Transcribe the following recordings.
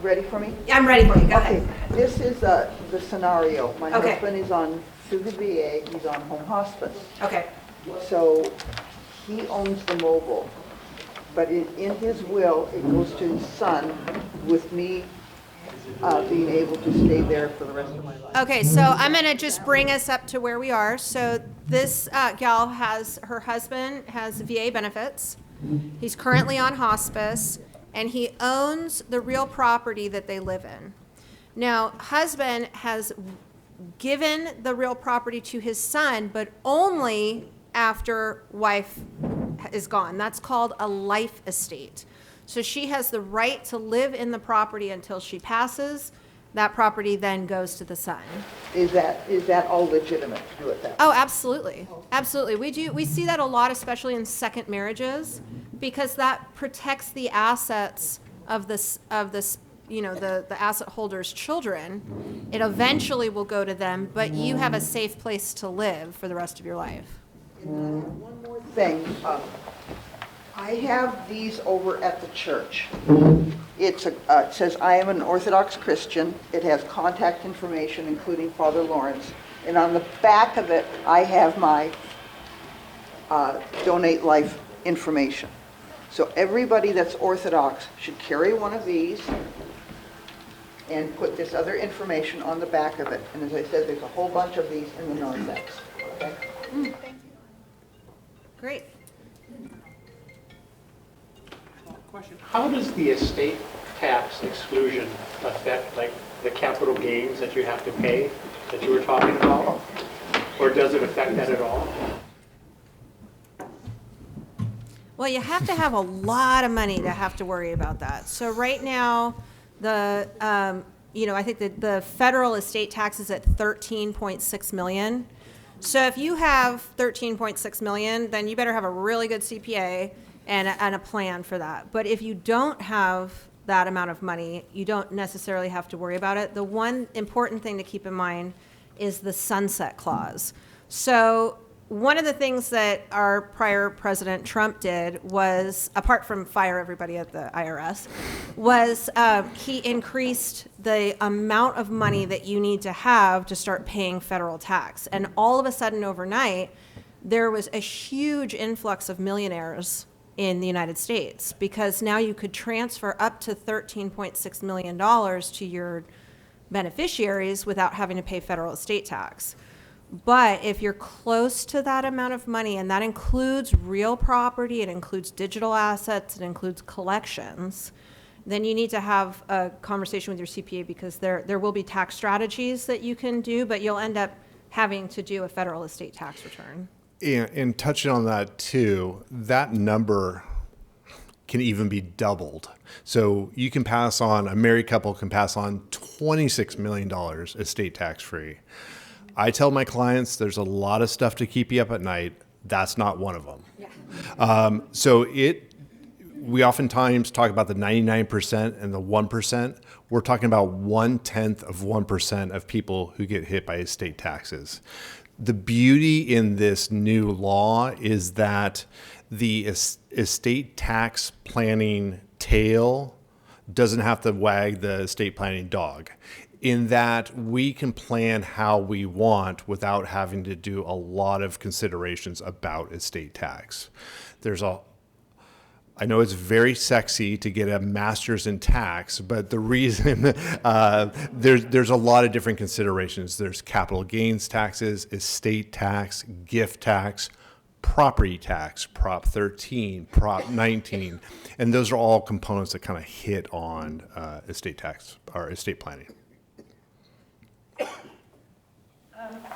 ready for me? I'm ready for you. Go Okay, ahead. this is the scenario. My Okay. husband is on, through the VA, he's on home hospice. Okay. So he owns the mobile, but in his will, it goes to his son with me being able to stay there for the rest of my life. Okay, so I'm going to just bring us up to where we are. So this gal has, her husband has VA benefits. He's currently on hospice, and he owns the real property that they live in. Now, husband has given the real property to his son, but only after wife is gone. That's called a life estate. So she has the right to live in the property until she passes. That property then goes to the son. Is that all legitimate to do it that way? Oh, absolutely. Absolutely. We see that a lot, especially in second marriages, because that protects the assets of this, the asset holder's children. It eventually will go to them, but you have a safe place to live for the rest of your life. One more thing. I have these over at the church. It says, I am an Orthodox Christian. It has contact information, including Father Lawrence. And on the back of it, I have my Donate Life information. So everybody that's Orthodox should carry one of these and put this other information on the back of it. And as I said, there's a whole bunch of these in the narthex. Okay? Great. Question. How does the estate tax exclusion affect like the capital gains that you have to pay that you were talking about? Or does it affect that at all? Well, you have to have a lot of money to have to worry about that. So right now, I think that the federal estate tax is at 13.6 million. So if you have 13.6 million, then you better have a really good CPA and a plan for that. But if you don't have that amount of money, you don't necessarily have to worry about it. The one important thing to keep in mind is the sunset clause. So one of the things that our prior President Trump did was, apart from fire everybody at the IRS, was he increased the amount of money that you need to have to start paying federal tax. And all of a sudden overnight, there was a huge influx of millionaires in the United States, because now you could transfer up to $13.6 million to your beneficiaries without having to pay federal estate tax. But if you're close to that amount of money, and that includes real property, it includes digital assets, it includes collections, then you need to have a conversation with your CPA, because there will be tax strategies that you can do, but you'll end up having to do a federal estate tax return. And touching on that too, that number can even be doubled. So you can pass on, a married couple can pass on $26 million estate tax free. I tell my clients there's a lot of stuff to keep you up at night. That's not one of them. Yeah. We oftentimes talk about the 99% and the 1%. We're talking about 1/10 of 1% of people who get hit by estate taxes. The beauty in this new law is that the estate tax planning tail doesn't have to wag the estate planning dog, in that we can plan how we want without having to do a lot of considerations about estate tax. I know it's very sexy to get a master's in tax, but the reason there's a lot of different considerations. There's capital gains taxes, estate tax, gift tax, property tax, Prop 13, Prop 19, and those are all components that kind of hit on estate tax or estate planning.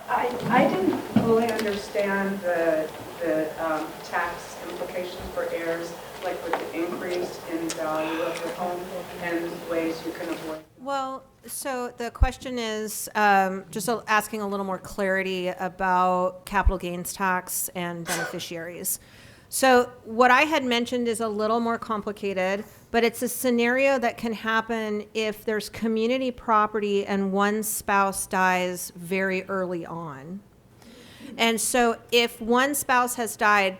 I didn't fully understand the tax implications for heirs, like with the increase in value of the home and ways you can avoid. Well, so the question is just asking a little more clarity about capital gains tax and beneficiaries. So what I had mentioned is a little more complicated, but it's a scenario that can happen if there's community property and one spouse dies very early on. And so if one spouse has died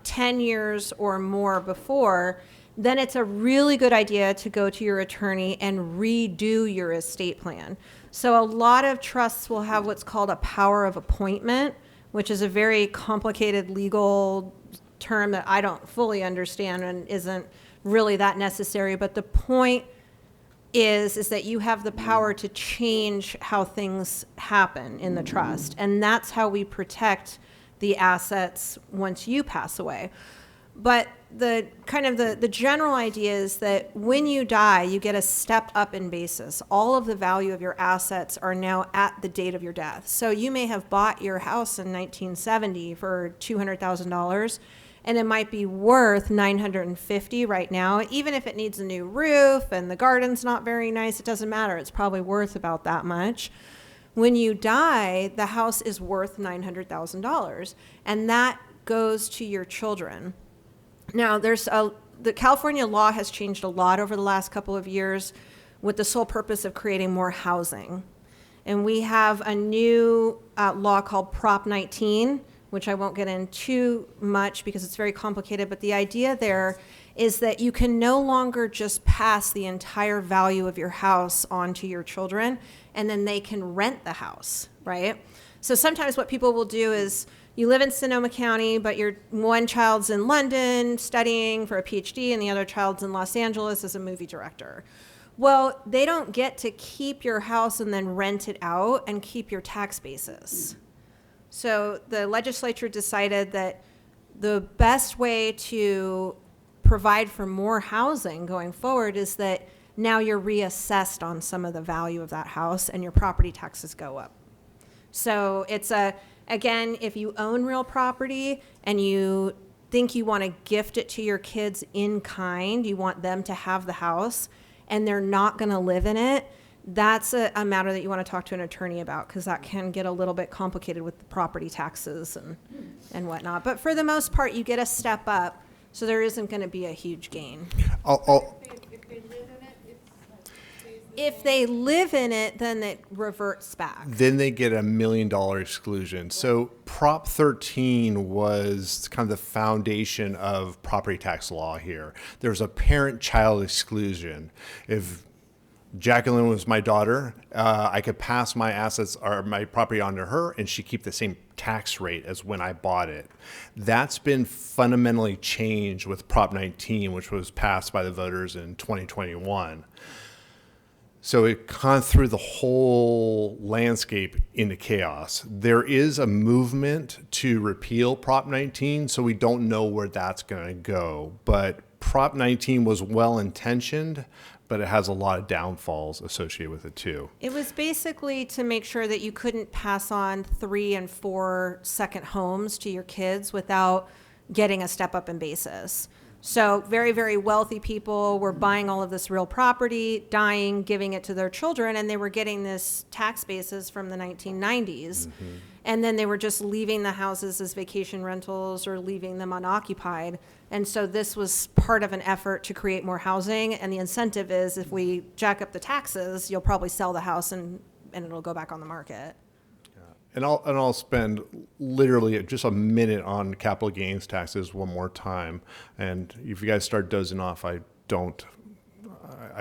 10 years or more before, then it's a really good idea to go to your attorney and redo your estate plan. So a lot of trusts will have what's called a power of appointment, which is a very complicated legal term that I don't fully understand and isn't really that necessary. But the point is that you have the power to change how things happen in the trust. And that's how we protect the assets once you pass away. But the general idea is that when you die, you get a step up in basis. All of the value of your assets are now at the date of your death. So you may have bought your house in 1970 for $200,000, and it might be worth $950 right now. Even if it needs a new roof and the garden's not very nice, it doesn't matter. It's probably worth about that much. When you die, the house is worth $900,000, and that goes to your children. Now, the California law has changed a lot over the last couple of years with the sole purpose of creating more housing. And we have a new law called Prop 19, which I won't get into much because it's very complicated, but the idea there is that you can no longer just pass the entire value of your house on to your children, and then they can rent the house, right? So sometimes what people will do is, you live in Sonoma County, but your one child's in London studying for a PhD, and the other child's in Los Angeles as a movie director. Well, they don't get to keep your house and then rent it out and keep your tax basis. So the legislature decided that the best way to provide for more housing going forward is that now you're reassessed on some of the value of that house and your property taxes go up. So it's again, if you own real property and you think you want to gift it to your kids in kind, you want them to have the house and they're not going to live in it, that's a matter that you want to talk to an attorney about, because that can get a little bit complicated with the property taxes and whatnot. But for the most part, you get a step up, so there isn't going to be a huge gain. If they live in it, then it reverts back. Then they get $1 million exclusion. So Prop 13 was kind of the foundation of property tax law here. There's a parent-child exclusion. If Jacqueline was my daughter, I could pass my assets or my property on to her and she keep the same tax rate as when I bought it. That's been fundamentally changed with Prop 19, which was passed by the voters in 2021. So it kind of threw the whole landscape into chaos. There is a movement to repeal Prop 19, so we don't know where that's going to go. But Prop 19 was well-intentioned, but it has a lot of downfalls associated with it too. It was basically to make sure that you couldn't pass on 3 and 4 second homes to your kids without getting a step up in basis. So very, very wealthy people were buying all of this real property, dying, giving it to their children, and they were getting this tax basis from the 1990s. Mm-hmm. And then they were just leaving the houses as vacation rentals or leaving them unoccupied. And so this was part of an effort to create more housing. And the incentive is if we jack up the taxes, you'll probably sell the house and it'll go back on the market. And I'll spend literally just a minute on capital gains taxes one more time. And if you guys start dozing off, I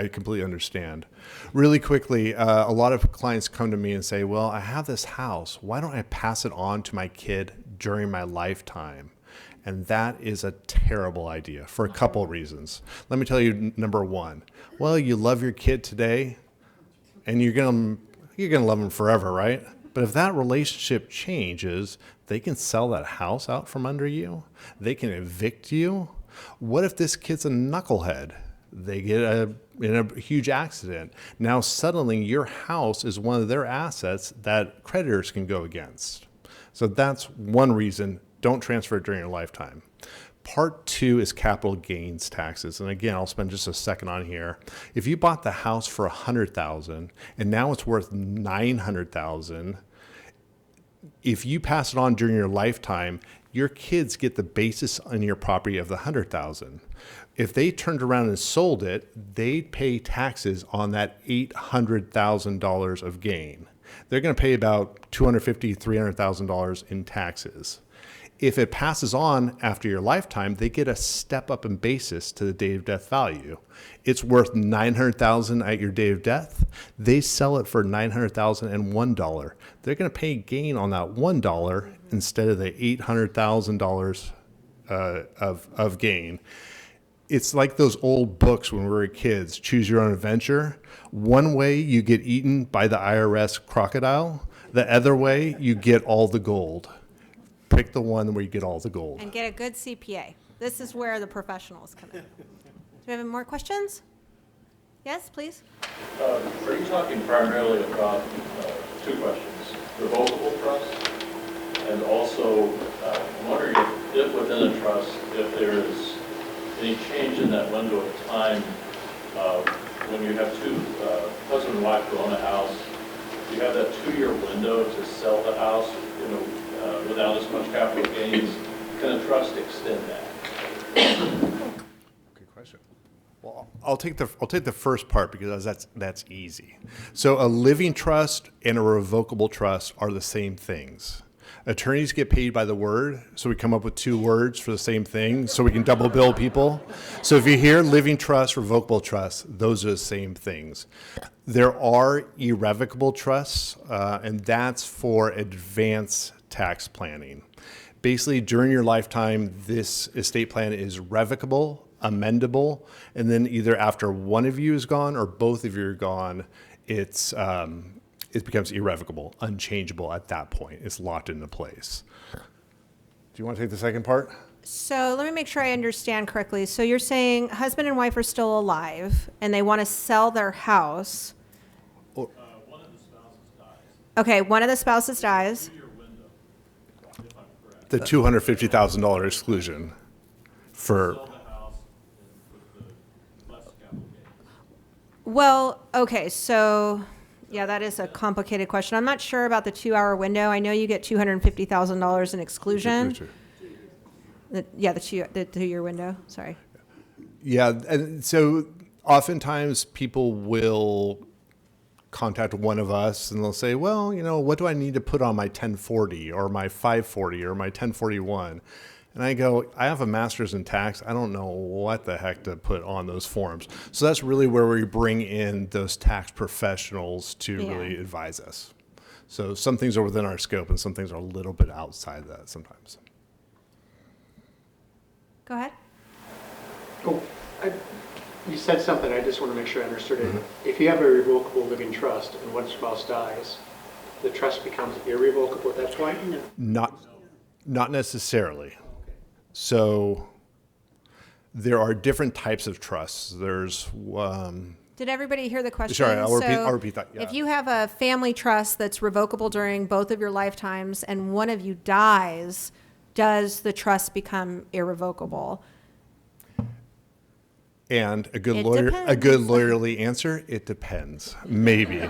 completely understand. Really quickly, a lot of clients come to me and say, well, I have this house. Why don't I pass it on to my kid during my lifetime? And that is a terrible idea for a couple reasons. Let me tell you, number one, well, you love your kid today and you're gonna love them forever, right? But if that relationship changes, they can sell that house out from under you. They can evict you. What if this kid's a knucklehead? They get in a huge accident. Now suddenly your house is one of their assets that creditors can go against. So that's one reason. Don't transfer it during your lifetime. Part 2 is capital gains taxes. And again, I'll spend just a second on here. If you bought the house for $100,000 and now it's worth $900,000, if you pass it on during your lifetime, your kids get the basis on your property of the $100,000. If they turned around and sold it, they'd pay taxes on that $800,000 of gain. They're going to pay about $250,000, $300,000 in taxes. If it passes on after your lifetime, they get a step up in basis to the date of death value. It's worth $900,000 at your day of death. They sell it for $900,001. They're going to pay gain on that $1 instead of the $800,000 of gain. It's like those old books when we were kids, Choose Your Own Adventure. One way you get eaten by the IRS crocodile. The other way you get all the gold. Pick the one where you get all the gold. And get a good CPA. This is where the professionals come in. Do we have any more questions? Yes, please. Are you talking primarily about two questions, revocable trust, and also I'm wondering if within a trust, if there is any change in that window of time when you have two, husband and wife who own a house, you have that 2-year window to sell the house, without as much capital gains. Can a trust extend that? Good question. Well, I'll take the first part because that's easy. So a living trust and a revocable trust are the same things. Attorneys get paid by the word, so we come up with 2 words for the same thing, so we can double bill people. So if you hear living trust, revocable trust, those are the same things. There are irrevocable trusts, and that's for advanced tax planning. Basically, during your lifetime, this estate plan is revocable, amendable, and then either after one of you is gone or both of you are gone, it becomes irrevocable, unchangeable at that point. It's locked into place. Do you want to take the second part? So let me make sure I understand correctly. So you're saying husband and wife are still alive and they want to sell their house. One of the spouses dies. Okay, one of the spouses dies. 2-year window, if I'm correct. The $250,000 exclusion for, Sell the house with the less capital gains. Well, okay, so yeah, that is a complicated question. I'm not sure about the 2-hour window. I know you get $250,000 in exclusion. The 2-year window. Sorry. yeah, and so oftentimes people will contact one of us and they'll say, well, what do I need to put on my 1040 or my 540 or my 1041? And I go, I have a master's in tax. I don't know what the heck to put on those forms. So that's really where we bring in those tax professionals to really advise us. So some things are within our scope and some things are a little bit outside that sometimes. Go ahead. Oh, you said something, I just want to make sure I understood it. If you have a revocable living trust and one spouse dies, the trust becomes irrevocable at that point? Not necessarily. So there are different types of trusts. There's Did everybody hear the question? Sorry, I'll So repeat that. Yeah. If you have a family trust that's revocable during both of your lifetimes and one of you dies, does the trust become irrevocable? And a good It lawyer, a depends. good lawyerly answer, it depends, maybe.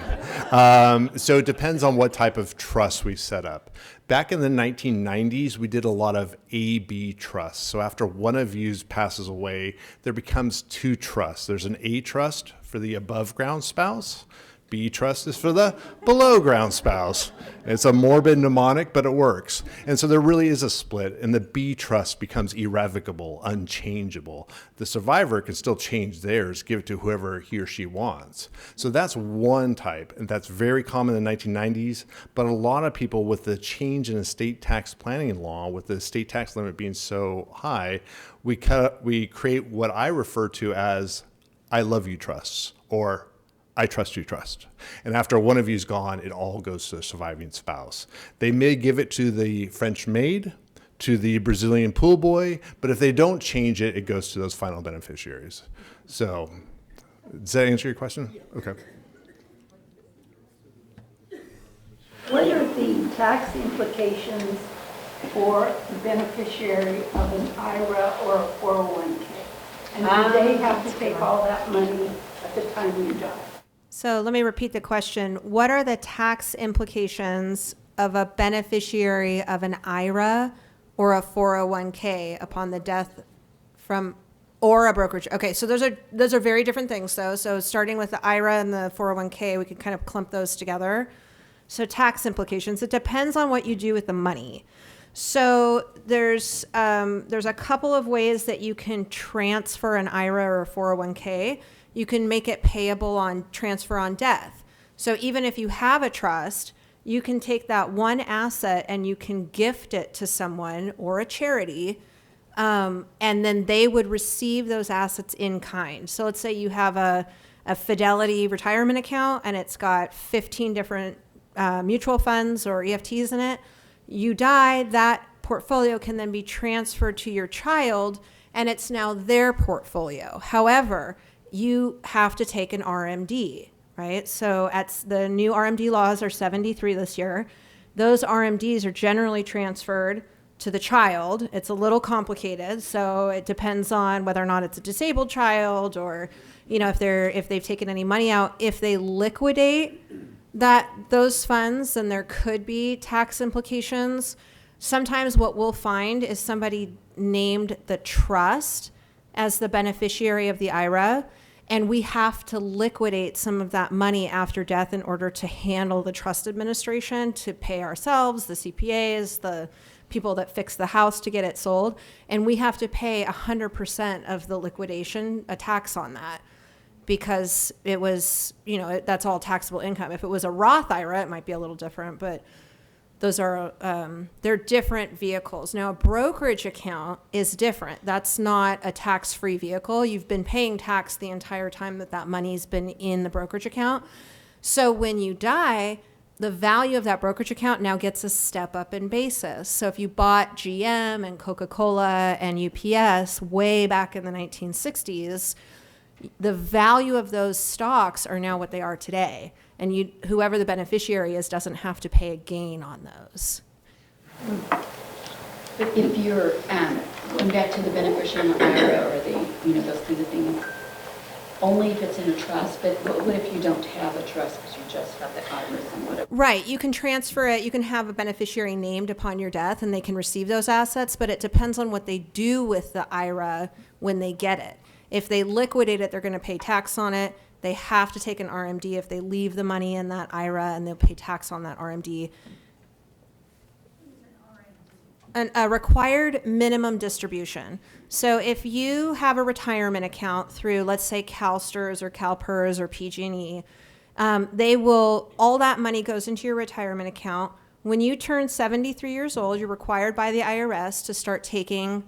So it depends on what type of trust we set up. Back in the 1990s, we did a lot of A-B trusts. So after one of you passes away, there becomes 2 trusts. There's an A trust for the above ground spouse. B trust is for the below ground spouse. It's a morbid mnemonic, but it works. And so there really is a split, and the B trust becomes irrevocable, unchangeable. The survivor can still change theirs, give it to whoever he or she wants. So that's one type, and that's very common in the 1990s. But a lot of people, with the change in estate tax planning law, with the estate tax limit being so high, we create what I refer to as I love you trusts, or I trust you trust. And after one of you's gone, it all goes to the surviving spouse. They may give it to the French maid, to the Brazilian pool boy, but if they don't change it, it goes to those final beneficiaries. So, does that answer your question? Okay. What are the tax implications for the beneficiary of an IRA or a 401k? And do they have to take all that money at the time you die? So let me repeat the question. What are the tax implications of a beneficiary of an IRA or a 401k upon the death or a brokerage? Okay, so those are very different things though. So starting with the IRA and the 401k, we could kind of clump those together. So tax implications, it depends on what you do with the money. So there's a couple of ways that you can transfer an IRA or a 401k. You can make it payable on transfer on death. So even if you have a trust, you can take that one asset and you can gift it to someone or a charity, and then they would receive those assets in kind. So let's say you have a Fidelity retirement account and it's got 15 different mutual funds or EFTs in it. You die, that portfolio can then be transferred to your child and it's now their portfolio. However, you have to take an RMD, right? So the new RMD laws are 73 this year. Those RMDs are generally transferred to the child. It's a little complicated, so it depends on whether or not it's a disabled child or, if they've taken any money out. If they liquidate those funds, then there could be tax implications. Sometimes what we'll find is somebody named the trust as the beneficiary of the IRA, and we have to liquidate some of that money after death in order to handle the trust administration, to pay ourselves, the CPAs, the people that fix the house to get it sold, and we have to pay 100% of the liquidation, a tax on that, because it was, that's all taxable income. If it was a Roth IRA, it might be a little different, but those are, they're different vehicles. Now, a brokerage account is different. That's not a tax-free vehicle. You've been paying tax the entire time that money's been in the brokerage account. So when you die, the value of that brokerage account now gets a step up in basis. So if you bought GM and Coca-Cola and UPS way back in the 1960s, the value of those stocks are now what they are today. And whoever the beneficiary is doesn't have to pay a gain on those. But if you're going back to the beneficiary IRA or those kinds of things, only if it's in a trust, but what if you don't have a trust because you just have the IRAs and whatever? Right, you can transfer it, you can have a beneficiary named upon your death and they can receive those assets, but it depends on what they do with the IRA when they get it. If they liquidate it, they're going to pay tax on it. They have to take an RMD if they leave the money in that IRA, and they'll pay tax on that RMD. A required minimum distribution. So if you have a retirement account through, let's say, CalSTRS or CalPERS or PG&E, all that money goes into your retirement account. When you turn 73 years old, you're required by the IRS to start taking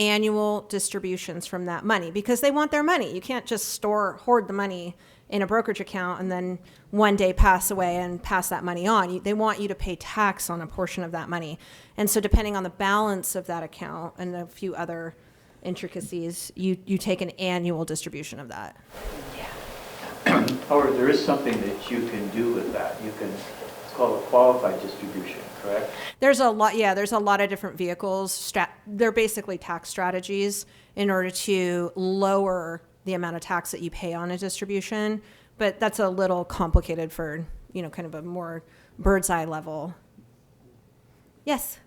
annual distributions from that money because they want their money. You can't just hoard the money in a brokerage account and then one day pass away and pass that money on. They want you to pay tax on a portion of that money. And so depending on the balance of that account and a few other intricacies, you take an annual distribution of that. However, there is something that you can do with that. It's called a qualified distribution, correct? There's a lot of different vehicles. They're basically tax strategies in order to lower the amount of tax that you pay on a distribution, but that's a little complicated for, kind of a more bird's eye level. Yes?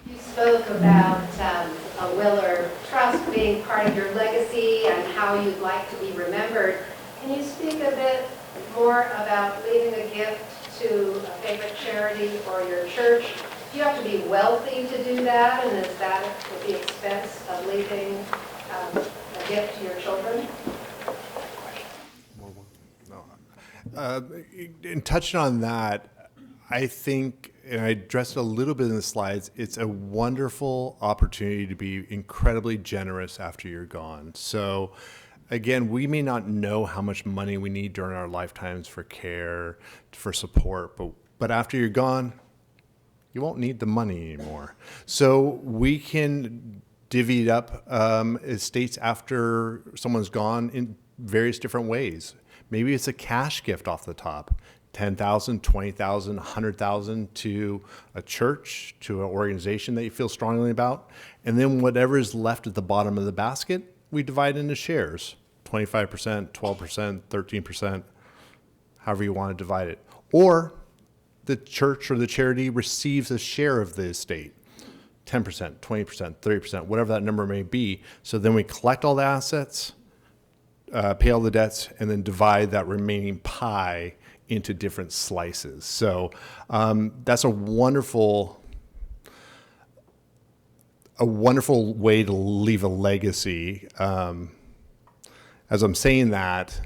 You spoke about a will or trust being part of your legacy and how you'd like to be remembered. Can you speak a bit more about leaving a gift to a favorite charity or your church? Do you have to be wealthy to do that, and is that at the expense of leaving a gift to your children? In touching on that, I think, and I addressed it a little bit in the slides, it's a wonderful opportunity to be incredibly generous after you're gone. So again, we may not know how much money we need during our lifetimes for care, for support, but after you're gone, you won't need the money anymore. So we can divvy it up estates after someone's gone in various different ways. Maybe it's a cash gift off the top, $10,000, $20,000, $100,000 to a church, to an organization that you feel strongly about. And then whatever is left at the bottom of the basket, we divide into shares, 25%, 12%, 13%, however you want to divide it. Or the church or the charity receives a share of the estate, 10%, 20%, 30%, whatever that number may be. So then we collect all the assets, pay all the debts, and then divide that remaining pie into different slices. So that's a wonderful a wonderful way to leave a legacy. As I'm saying that,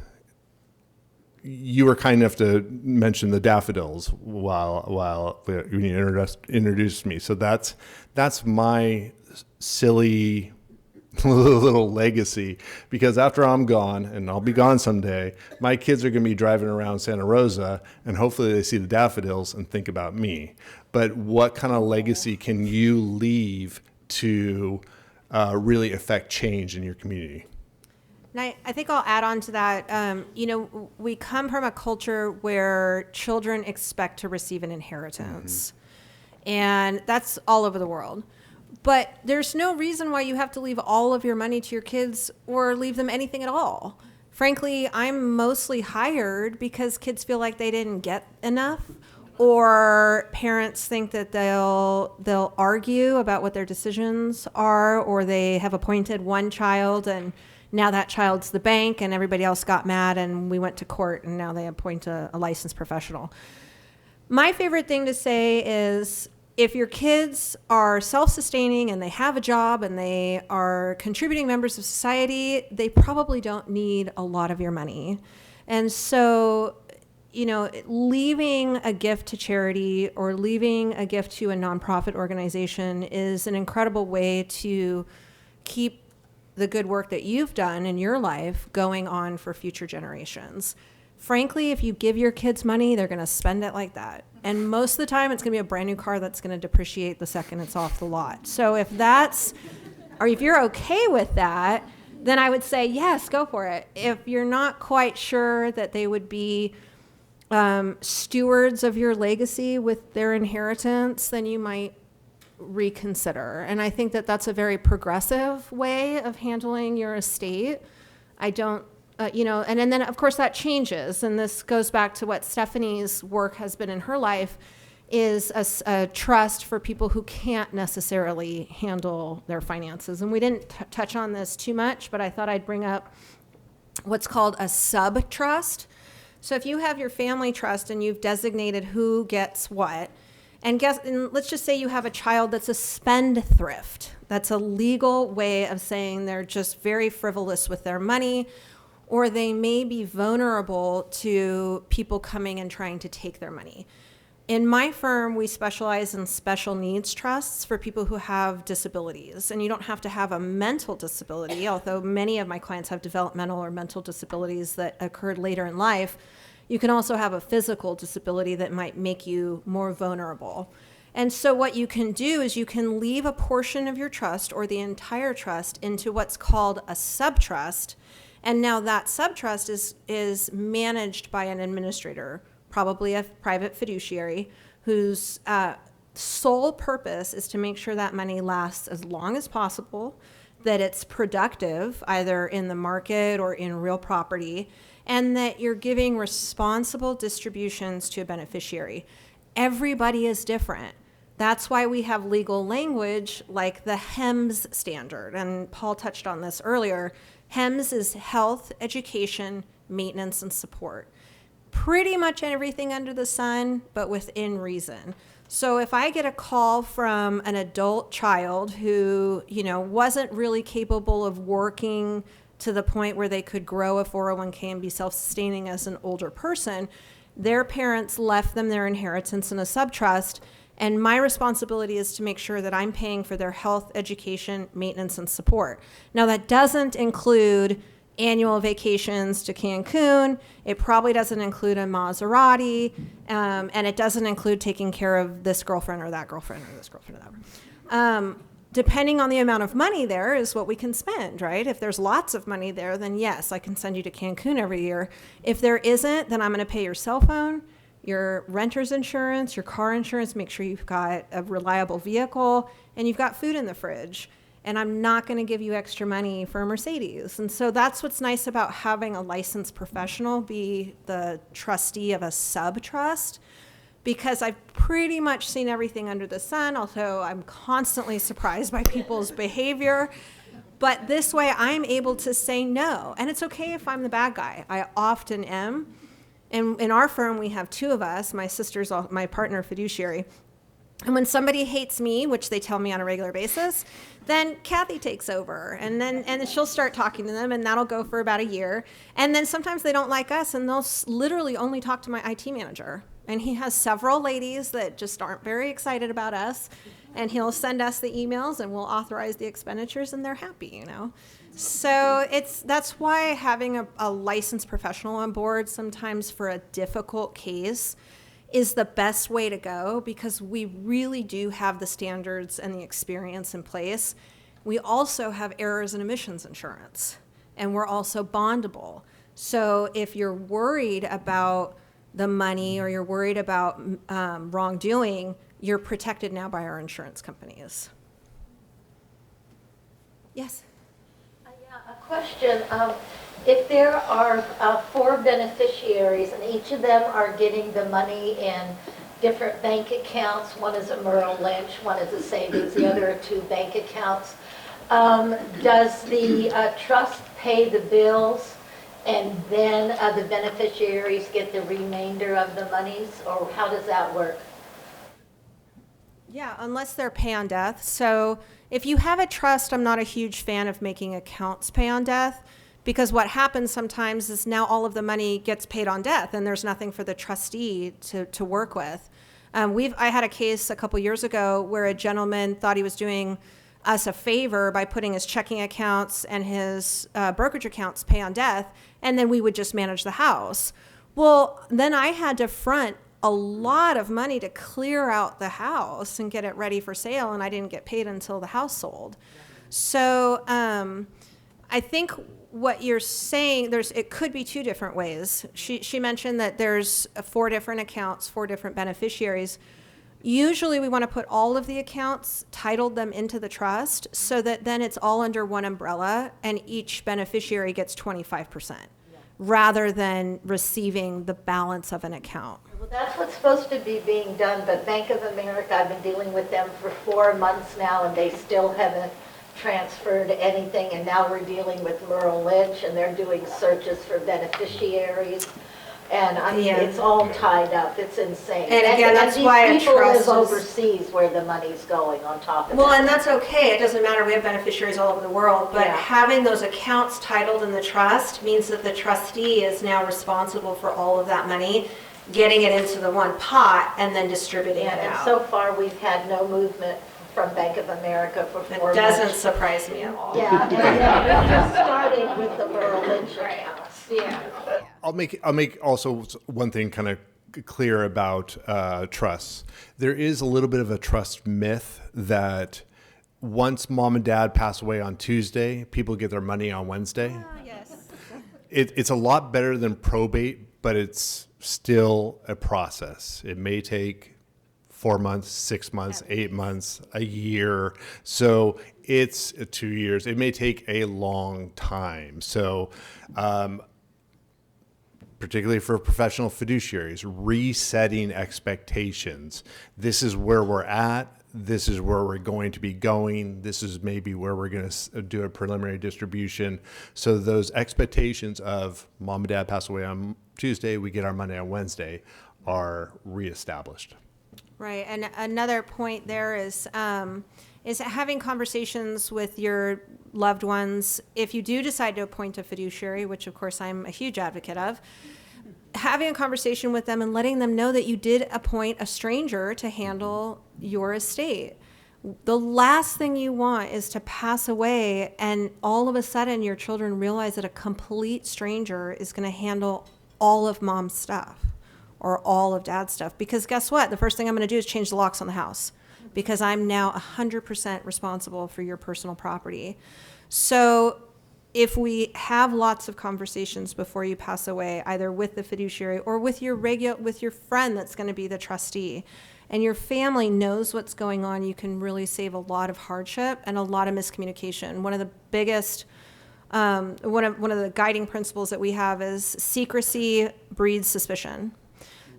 you were kind enough to mention the daffodils while you introduced me. So that's my silly little legacy, because after I'm gone, and I'll be gone someday, my kids are going to be driving around Santa Rosa, and hopefully they see the daffodils and think about me. But what kind of legacy can you leave to really affect change in your community? And I think I'll add on to that. We come from a culture where children expect to receive an inheritance. And that's all over the world. But there's no reason why you have to leave all of your money to your kids or leave them anything at all. Frankly, I'm mostly hired because kids feel like they didn't get enough, or parents think that they'll argue about what their decisions are, or they have appointed one child and now that child's the bank and everybody else got mad and we went to court and now they appoint a licensed professional. My favorite thing to say is, if your kids are self-sustaining and they have a job and they are contributing members of society, they probably don't need a lot of your money. And so, leaving a gift to charity or leaving a gift to a nonprofit organization is an incredible way to keep the good work that you've done in your life going on for future generations. Frankly, if you give your kids money, they're going to spend it like that. And most of the time, it's going to be a brand new car that's going to depreciate the second it's off the lot. So if you're okay with that, then I would say, yes, go for it. If you're not quite sure that they would be stewards of your legacy with their inheritance, then you might reconsider. And I think that that's a very progressive way of handling your estate. I don't, and then of course that changes. And this goes back to what Stephanie's work has been in her life, is a trust for people who can't necessarily handle their finances. And we didn't touch on this too much, but I thought I'd bring up what's called a sub-trust. So if you have your family trust and you've designated who gets what, and let's just say you have a child that's a spendthrift. That's a legal way of saying they're just very frivolous with their money, or they may be vulnerable to people coming and trying to take their money. In my firm, we specialize in special needs trusts for people who have disabilities. And you don't have to have a mental disability, although many of my clients have developmental or mental disabilities that occurred later in life. You can also have a physical disability that might make you more vulnerable. And so what you can do is you can leave a portion of your trust or the entire trust into what's called a subtrust. And now that subtrust is managed by an administrator, probably a private fiduciary, whose sole purpose is to make sure that money lasts as long as possible, that it's productive, either in the market or in real property, and that you're giving responsible distributions to a beneficiary. Everybody is different. That's why we have legal language like the HEMS standard, and Paul touched on this earlier. HEMS is health, education, maintenance, and support. Pretty much everything under the sun, but within reason. So if I get a call from an adult child who, wasn't really capable of working to the point where they could grow a 401k and be self-sustaining as an older person, their parents left them their inheritance in a subtrust, and my responsibility is to make sure that I'm paying for their health, education, maintenance, and support. Now, that doesn't include annual vacations to Cancun. It probably doesn't include a Maserati, and it doesn't include taking care of this girlfriend or that girlfriend or this girlfriend or that. Depending on the amount of money there is what we can spend, right? If there's lots of money there, then yes, I can send you to Cancun every year. If there isn't, then I'm going to pay your cell phone, your renter's insurance, your car insurance, make sure you've got a reliable vehicle, and you've got food in the fridge. And I'm not going to give you extra money for a Mercedes. And so that's what's nice about having a licensed professional be the trustee of a sub-trust, because I've pretty much seen everything under the sun, although I'm constantly surprised by people's behavior. But this way I'm able to say no. And it's okay if I'm the bad guy. I often am. And in our firm, we have two of us. My sister's my partner fiduciary. And when somebody hates me, which they tell me on a regular basis, then Kathy takes over, and then she'll start talking to them, and that'll go for about a year. And then sometimes they don't like us, and they'll literally only talk to my IT manager. And he has several ladies that just aren't very excited about us, and he'll send us the emails, and we'll authorize the expenditures, and they're happy, you know. So that's why having a licensed professional on board sometimes for a difficult case is the best way to go, because we really do have the standards and the experience in place. We also have errors and omissions insurance, and we're also bondable. So if you're worried about the money or you're worried about wrongdoing, you're protected now by our insurance companies. Yes? Yeah, a question. If there are 4 beneficiaries and each of them are getting the money in different bank accounts, one is a Merrill Lynch, one is a savings, the other are 2 bank accounts, does the trust pay the bills and then the beneficiaries get the remainder of the monies, or how does that work? Yeah, unless they're pay on death. So if you have a trust, I'm not a huge fan of making accounts pay on death, because what happens sometimes is now all of the money gets paid on death and there's nothing for the trustee to work with. I had a case a couple years ago where a gentleman thought he was doing us a favor by putting his checking accounts and his brokerage accounts pay on death, and then we would just manage the house. Well, then I had to front a lot of money to clear out the house and get it ready for sale, and I didn't get paid until the house sold. So I think what you're saying, it could be 2 different ways. She mentioned that there's 4 different accounts, 4 different beneficiaries. Usually we want to put all of the accounts, titled them into the trust, so that then it's all under one umbrella and each beneficiary gets 25%, rather than receiving the balance of an account. Well, that's what's supposed to be being done, but Bank of America, I've been dealing with them for 4 months now, and they still haven't transferred anything, and now we're dealing with Merrill Lynch, and they're doing searches for beneficiaries. And I mean, it's all tied up. It's insane. And again, that's why a these people live trust is- overseas where the money's going on top of Well, that. and that's okay. It doesn't matter. We have beneficiaries all over the world. But Yeah. having those accounts titled in the trust means that the trustee is now responsible for all of that money, getting it into the one pot and then distributing it And out. so far, we've had no movement from Bank of America for 4 It months. doesn't surprise me at all. Yeah, and we just started with the Merrill Lynch accounts. Yeah. I'll make also one thing kind of clear about trusts. There is a little bit of a trust myth that once mom and dad pass away on Tuesday, people get their money on Wednesday. Yes. It's a lot better than probate, but it's still a process. It may take 4 months, 6 months, 8 months, a year. So it's 2 years. It may take a long time. So, particularly for professional fiduciaries, resetting expectations. This is where we're at. This is where we're going to be going. This is maybe where we're going to do a preliminary distribution. So those expectations of mom and dad pass away on Tuesday, we get our money on Wednesday, are reestablished. Right, and another point there is having conversations with your loved ones. If you do decide to appoint a fiduciary, which of course I'm a huge advocate of, having a conversation with them and letting them know that you did appoint a stranger to handle your estate. The last thing you want is to pass away and all of a sudden your children realize that a complete stranger is going to handle all of mom's stuff or all of dad's stuff. Because guess what? The first thing I'm going to do is change the locks on the house, because I'm now 100% responsible for your personal property. So if we have lots of conversations before you pass away, either with the fiduciary or with your friend that's going to be the trustee, and your family knows what's going on, you can really save a lot of hardship and a lot of miscommunication. One of the biggest, one of the guiding principles that we have is secrecy breeds suspicion.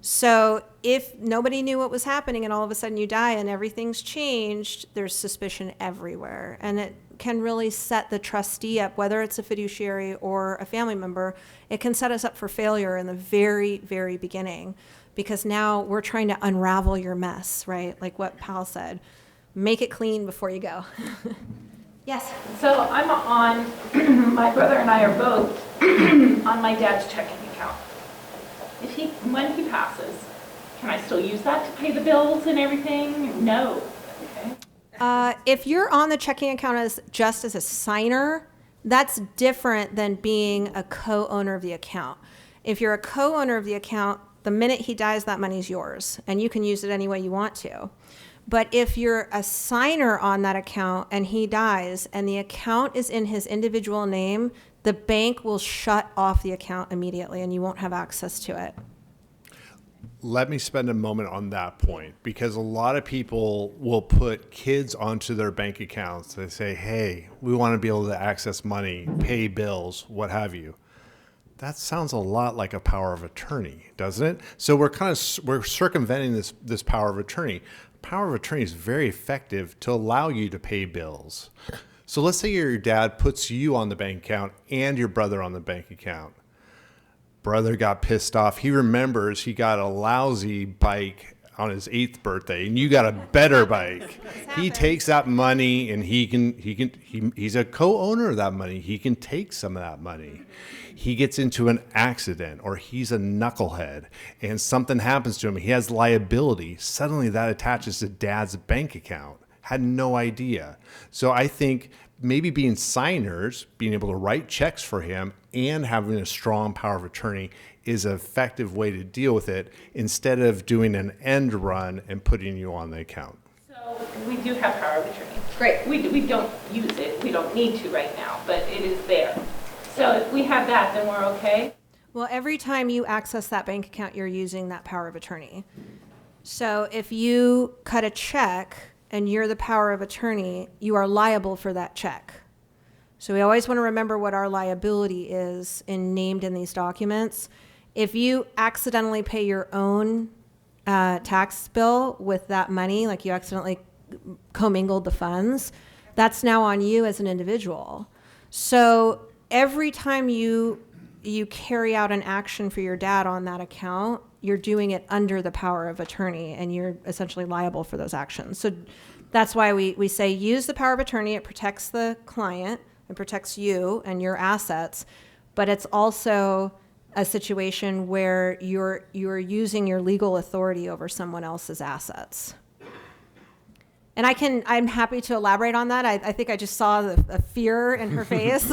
So if nobody knew what was happening and all of a sudden you die and everything's changed, there's suspicion everywhere. And it can really set the trustee up, whether it's a fiduciary or a family member, it can set us up for failure in the very, very beginning. because now we're trying to unravel your mess, right? Like what Pal said, make it clean before you go. Yes. So I'm on, my brother and I are both on my dad's checking account. When he passes, can I still use that to pay the bills and everything? No. Okay. If you're on the checking account just as a signer, that's different than being a co-owner of the account. If you're a co-owner of the account, the minute he dies, that money's yours, and you can use it any way you want to. But if you're a signer on that account and he dies and the account is in his individual name, the bank will shut off the account immediately and you won't have access to it. Let me spend a moment on that point, because a lot of people will put kids onto their bank accounts. They say, hey, we want to be able to access money, pay bills, what have you. That sounds a lot like a power of attorney, doesn't it? So we're circumventing this power of attorney. Power of attorney is very effective to allow you to pay bills. So let's say your dad puts you on the bank account and your brother on the bank account. Brother got pissed off. He remembers he got a lousy bike on his 8th birthday and you got a better bike. He takes that money and he's a co-owner of that money. He can take some of that money. He gets into an accident or he's a knucklehead and something happens to him. He has liability. Suddenly that attaches to dad's bank account. Had no idea. So I think maybe being signers, being able to write checks for him and having a strong power of attorney is an effective way to deal with it instead of doing an end run and putting you on the account. So we do have power of attorney. Great. We don't use it. We don't need to right now, but it is there. So if we have that, then we're okay? Well, every time you access that bank account, you're using that power of attorney. So if you cut a check and you're the power of attorney, you are liable for that check. So we always want to remember what our liability is named in these documents. If you accidentally pay your own tax bill with that money, like you accidentally commingled the funds, that's now on you as an individual. So every time you carry out an action for your dad on that account, you're doing it under the power of attorney and you're essentially liable for those actions. So that's why we say use the power of attorney. It protects the client, it protects you and your assets, but it's also a situation where you're using your legal authority over someone else's assets. And I'm happy to elaborate on that. I think I just saw the fear in her face.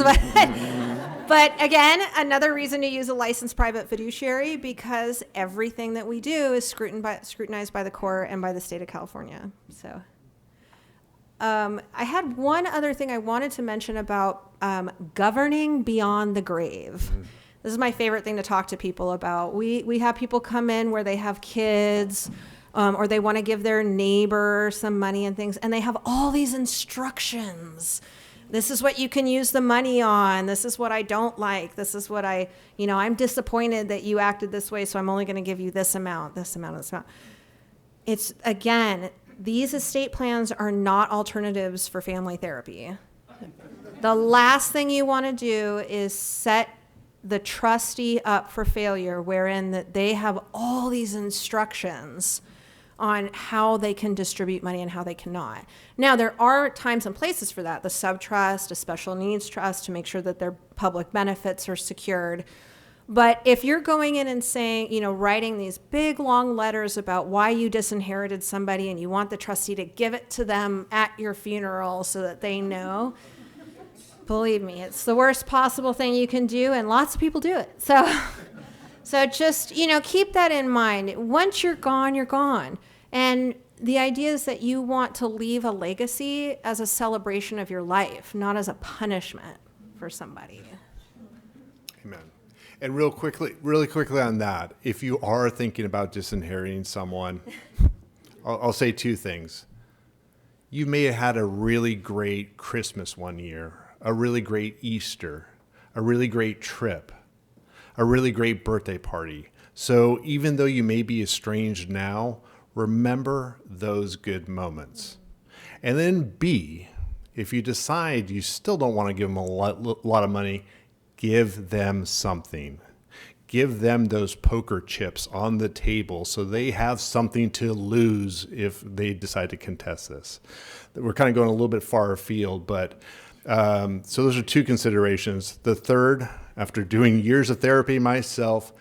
But again, another reason to use a licensed private fiduciary, because everything that we do is scrutinized by the court and by the state of California. So I had one other thing I wanted to mention about governing beyond the grave. This is my favorite thing to talk to people about. We have people come in where they have kids, or they want to give their neighbor some money and things, and they have all these instructions. This is what you can use the money on. This is what I don't like. This is what I'm disappointed that you acted this way, so I'm only going to give you this amount, this amount, this amount. It's, again, these estate plans are not alternatives for family therapy. The last thing you want to do is set the trustee up for failure, wherein that they have all these instructions on how they can distribute money and how they cannot. Now, there are times and places for that, the subtrust, a special needs trust, to make sure that their public benefits are secured. But if you're going in and saying, writing these big, long letters about why you disinherited somebody and you want the trustee to give it to them at your funeral so that they know, believe me, it's the worst possible thing you can do, and lots of people do it. So just, keep that in mind. Once you're gone, you're gone. And the idea is that you want to leave a legacy as a celebration of your life, not as a punishment for somebody. Amen. And really quickly on that, if you are thinking about disinheriting someone, I'll say two things. You may have had a really great Christmas one year, a really great Easter, a really great trip, a really great birthday party. So even though you may be estranged now, remember those good moments. And then B, if you decide you still don't want to give them a lot of money, give them something. give them those poker chips on the table so they have something to lose if they decide to contest this. We're kind of going a little bit far afield, but so those are two considerations. The third, after doing years of therapy myself,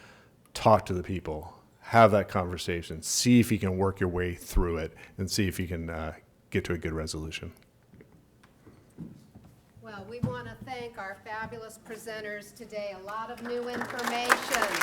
talk to the people, have that conversation, see if you can work your way through it, and see if you can get to a good resolution. Well, we want to thank our fabulous presenters today. A lot of new information.